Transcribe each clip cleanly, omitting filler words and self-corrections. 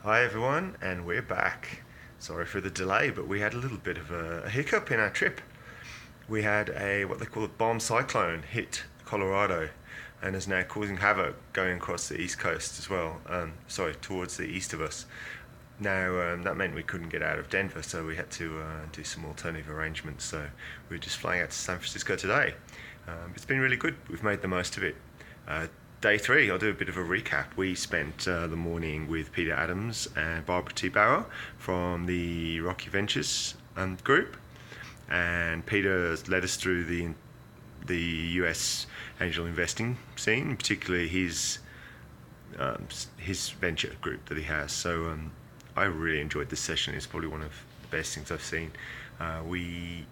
Hi everyone, and we're back. Sorry for the delay, but we had a little bit of a hiccup in our trip. We had a what they call a bomb cyclone hit Colorado, and is now causing havoc going across the east coast as well. Towards the east of us. Now that meant we couldn't get out of Denver, so we had to do some alternative arrangements. So we're just flying out to San Francisco today. It's been really good. We've made the most of it. Day three, I'll do a bit of a recap. We spent the morning with Peter Adams and Barbara T. Bauer from the Rocky Ventures group, and Peter led us through the US angel investing scene, particularly his venture group that he has. So I really enjoyed this session. It's probably one of the best things I've seen. We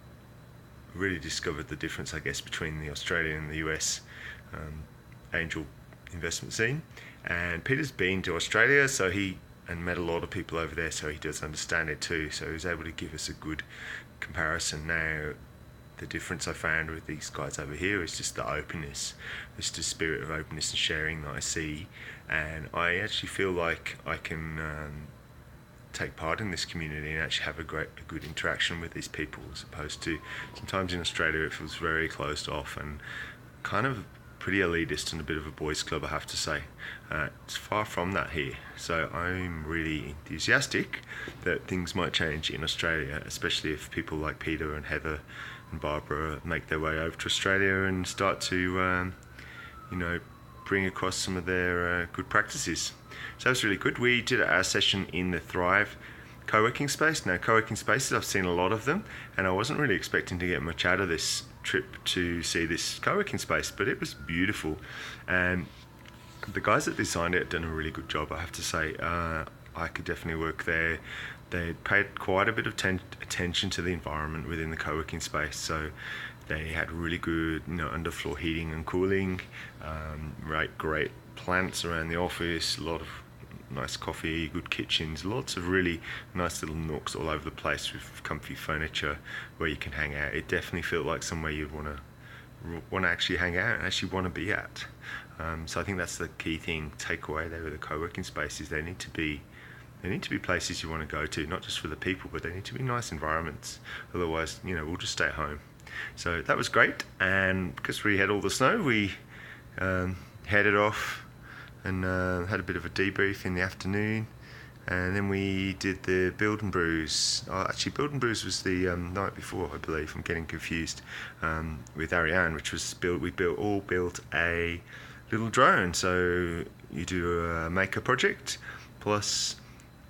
really discovered the difference, I guess, between the Australian and the US angel investment scene. And Peter's been to Australia, and met a lot of people over there, so he does understand it too. So he was able to give us a good comparison. Now, the difference I found with these guys over here is just the openness, just the spirit of openness and sharing that I see, and I actually feel like I can take part in this community and actually have a good interaction with these people, as opposed to sometimes in Australia it feels very closed off and kind of pretty elitist and a bit of a boys club, I have to say. It's far from that here, so I'm really enthusiastic that things might change in Australia, especially if people like Peter and Heather and Barbara make their way over to Australia and start to bring across some of their good practices. So that's really good. We did our session in the Thrive co-working space. Now, co-working spaces, I've seen a lot of them, and I wasn't really expecting to get much out of this trip to see this co-working space, but it was beautiful, and the guys that designed it have done a really good job, I have to say. I could definitely work there. They paid quite a bit of attention to the environment within the co-working space, so they had really good underfloor heating and cooling, great plants around the office, a lot of nice coffee, good kitchens, lots of really nice little nooks all over the place with comfy furniture where you can hang out. It definitely felt like somewhere you'd want to actually hang out and actually want to be at. So I think that's the key thing, takeaway there with the co-working spaces. They need to be places you want to go to, not just for the people, but they need to be nice environments. Otherwise, we'll just stay at home. So that was great, and because we had all the snow, we headed off and had a bit of a debrief in the afternoon, and then we did the Build and Brews. Actually, Build and Brews was the night before, I believe. I'm getting confused, with Ariane, which was we built a little drone. So you do a maker project, plus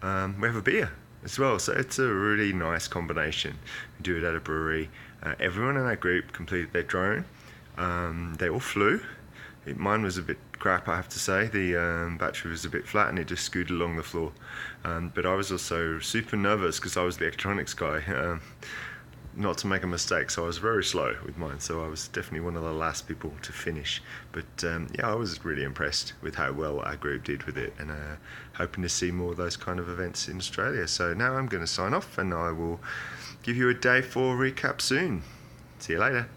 we have a beer as well. So it's a really nice combination. We do it at a brewery. Everyone in our group completed their drone. They all flew. Mine was a bit crap, I have to say. The battery was a bit flat and it just scooted along the floor. But I was also super nervous because I was the electronics guy, not to make a mistake, so I was very slow with mine. So I was definitely one of the last people to finish. But I was really impressed with how well our group did with it, and hoping to see more of those kind of events in Australia. So now I'm going to sign off, and I will give you a day 4 recap soon. See you later.